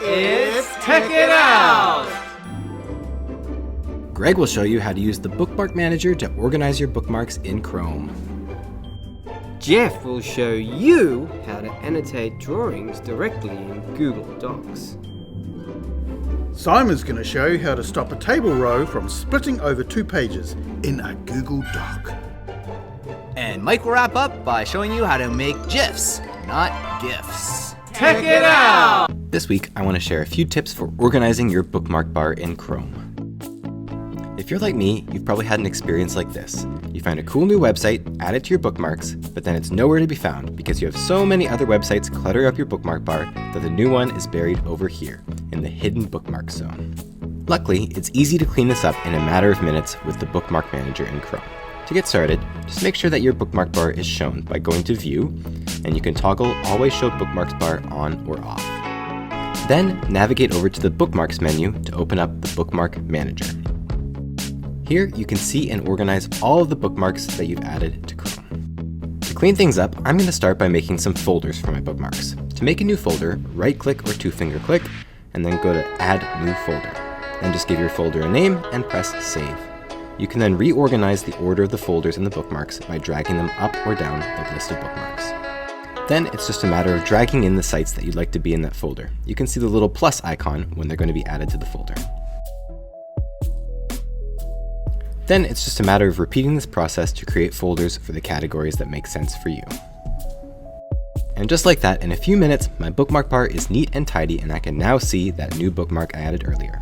It's Check It Out! Greg will show you how to use the Bookmark Manager to organize your bookmarks in Chrome. Geoff will show you how to annotate drawings directly in Google Docs. Simon's going to show you how to stop a table row from splitting over 2 pages in a Google Doc. And Mike will wrap up by showing you how to make gifs, not gifs. Check it out! This week, I want to share a few tips for organizing your bookmark bar in Chrome. If you're like me, you've probably had an experience like this. You find a cool new website, add it to your bookmarks, but then it's nowhere to be found because you have so many other websites clutter up your bookmark bar that the new one is buried over here, in the hidden bookmark zone. Luckily, it's easy to clean this up in a matter of minutes with the Bookmark Manager in Chrome. To get started, just make sure that your bookmark bar is shown by going to View, and you can toggle Always Show Bookmarks bar on or off. Then, navigate over to the Bookmarks menu to open up the Bookmark Manager. Here, you can see and organize all of the bookmarks that you've added to Chrome. To clean things up, I'm going to start by making some folders for my bookmarks. To make a new folder, right-click or 2-finger click, and then go to Add New Folder. Then just give your folder a name and press Save. You can then reorganize the order of the folders in the bookmarks by dragging them up or down the list of bookmarks. Then it's just a matter of dragging in the sites that you'd like to be in that folder. You can see the little plus icon when they're going to be added to the folder. Then it's just a matter of repeating this process to create folders for the categories that make sense for you. And just like that, in a few minutes, my bookmark bar is neat and tidy, and I can now see that new bookmark I added earlier.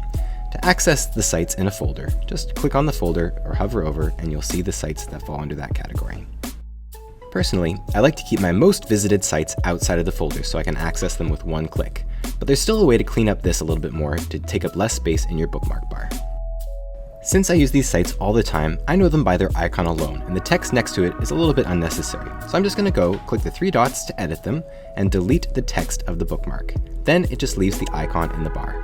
To access the sites in a folder, just click on the folder or hover over and you'll see the sites that fall under that category. Personally, I like to keep my most visited sites outside of the folder so I can access them with one click, but there's still a way to clean up this a little bit more to take up less space in your bookmark bar. Since I use these sites all the time, I know them by their icon alone, and the text next to it is a little bit unnecessary. So I'm just going to go click the 3 dots to edit them and delete the text of the bookmark. Then it just leaves the icon in the bar.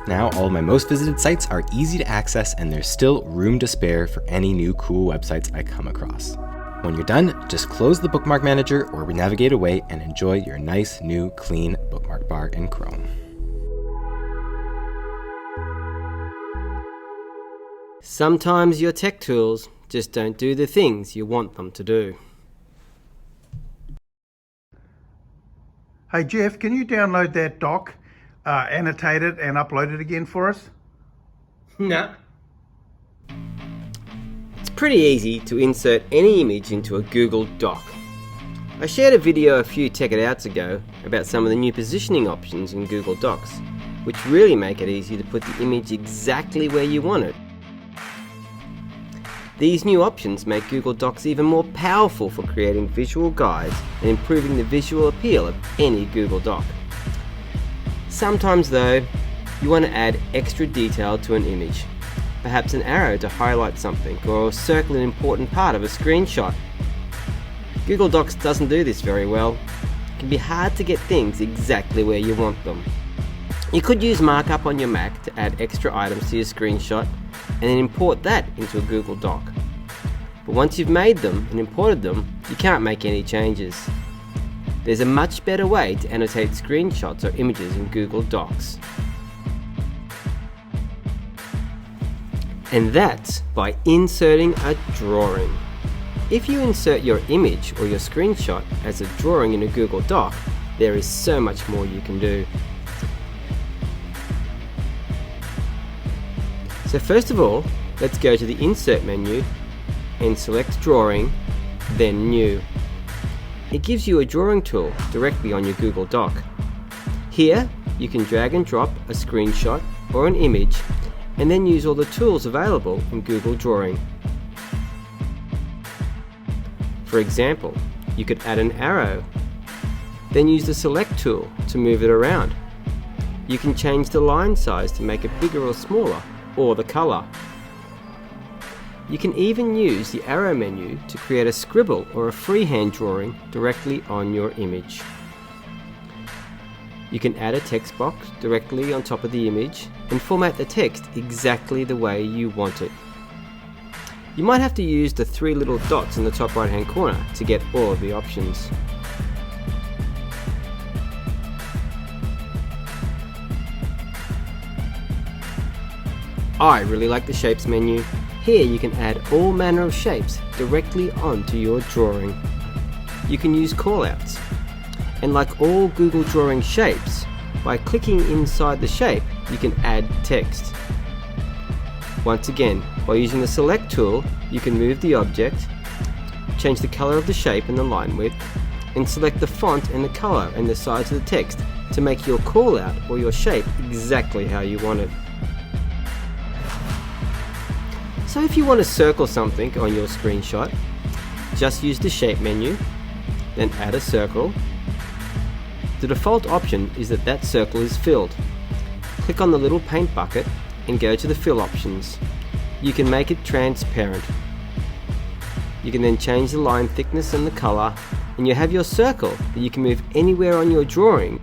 Now all of my most visited sites are easy to access, and there's still room to spare for any new cool websites I come across. When you're done, just close the Bookmark Manager or navigate away and enjoy your nice, new, clean bookmark bar in Chrome. Sometimes your tech tools just don't do the things you want them to do. Hey Geoff, can you download that doc, annotate it and upload it again for us? No. It's pretty easy to insert any image into a Google Doc. I shared a video a few Check It Outs ago about some of the new positioning options in Google Docs, which really make it easy to put the image exactly where you want it. These new options make Google Docs even more powerful for creating visual guides and improving the visual appeal of any Google Doc. Sometimes though, you want to add extra detail to an image, perhaps an arrow to highlight something or circle an important part of a screenshot. Google Docs doesn't do this very well. It can be hard to get things exactly where you want them. You could use markup on your Mac to add extra items to your screenshot and then import that into a Google Doc. But once you've made them and imported them, you can't make any changes. There's a much better way to annotate screenshots or images in Google Docs. And that's by inserting a drawing. If you insert your image or your screenshot as a drawing in a Google Doc, there is so much more you can do. So first of all, let's go to the Insert menu and select Drawing, then New. It gives you a drawing tool directly on your Google Doc. Here, you can drag and drop a screenshot or an image and then use all the tools available in Google Drawing. For example, you could add an arrow, then use the Select tool to move it around. You can change the line size to make it bigger or smaller, or the color. You can even use the arrow menu to create a scribble or a freehand drawing directly on your image. You can add a text box directly on top of the image and format the text exactly the way you want it. You might have to use the 3 little dots in the top right hand corner to get all of the options. I really like the Shapes menu. Here you can add all manner of shapes directly onto your drawing. You can use callouts. And like all Google Drawing shapes, by clicking inside the shape, you can add text. Once again, by using the Select tool, you can move the object, change the color of the shape and the line width, and select the font and the color and the size of the text to make your callout or your shape exactly how you want it. So if you want to circle something on your screenshot, just use the Shape menu, then add a circle. The default option is that that circle is filled. Click on the little paint bucket and go to the fill options. You can make it transparent. You can then change the line thickness and the color, and you have your circle that you can move anywhere on your drawing.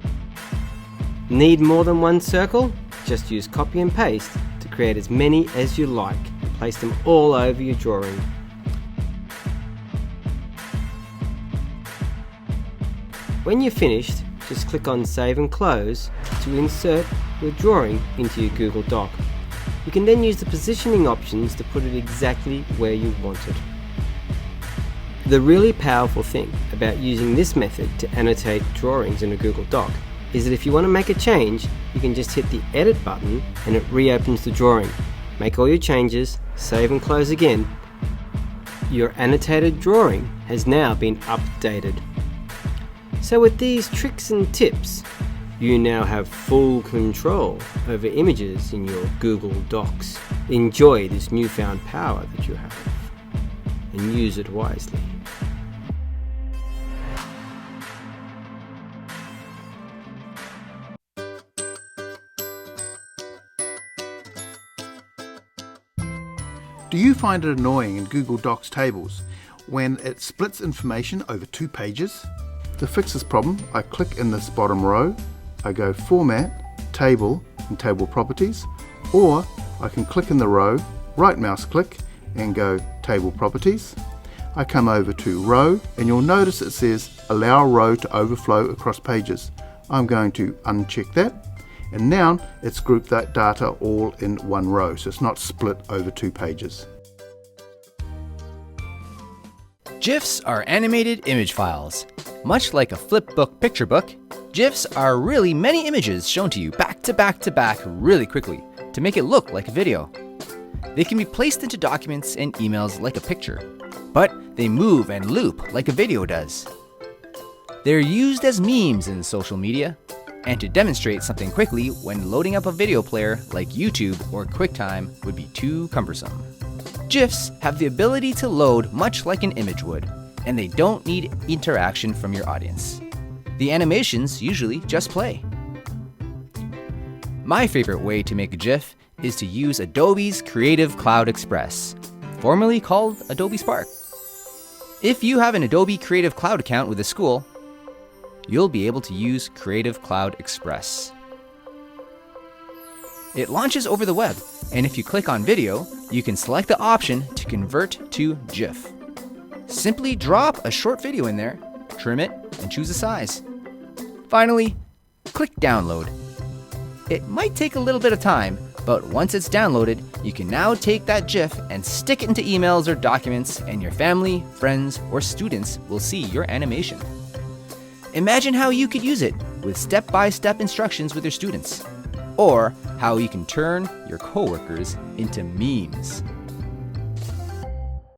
Need more than one circle? Just use copy and paste to create as many as you like and place them all over your drawing. When you're finished, just click on Save and Close to insert your drawing into your Google Doc. You can then use the positioning options to put it exactly where you want it. The really powerful thing about using this method to annotate drawings in a Google Doc is that if you want to make a change, you can just hit the Edit button and it reopens the drawing. Make all your changes, save and close again. Your annotated drawing has now been updated. So with these tricks and tips, you now have full control over images in your Google Docs. Enjoy this newfound power that you have and use it wisely. Do you find it annoying in Google Docs tables when it splits information over 2 pages? To fix this problem, I click in this bottom row, I go Format, Table, and Table Properties, or I can click in the row, right mouse click, and go Table Properties. I come over to Row, and you'll notice it says Allow Row to Overflow across pages. I'm going to uncheck that, and now it's grouped that data all in one row, so it's not split over 2 pages. GIFs are animated image files. Much like a flipbook picture book, GIFs are really many images shown to you back to back to back really quickly to make it look like a video. They can be placed into documents and emails like a picture, but they move and loop like a video does. They're used as memes in social media and to demonstrate something quickly when loading up a video player like YouTube or QuickTime would be too cumbersome. GIFs have the ability to load much like an image would, and they don't need interaction from your audience. The animations usually just play. My favorite way to make a GIF is to use Adobe's Creative Cloud Express, formerly called Adobe Spark. If you have an Adobe Creative Cloud account with a school, you'll be able to use Creative Cloud Express. It launches over the web, and if you click on video, you can select the option to convert to GIF. Simply drop a short video in there, trim it, and choose a size. Finally, click download. It might take a little bit of time, but once it's downloaded, you can now take that GIF and stick it into emails or documents, and your family, friends, or students will see your animation. Imagine how you could use it with step-by-step instructions with your students, or how you can turn your coworkers into memes.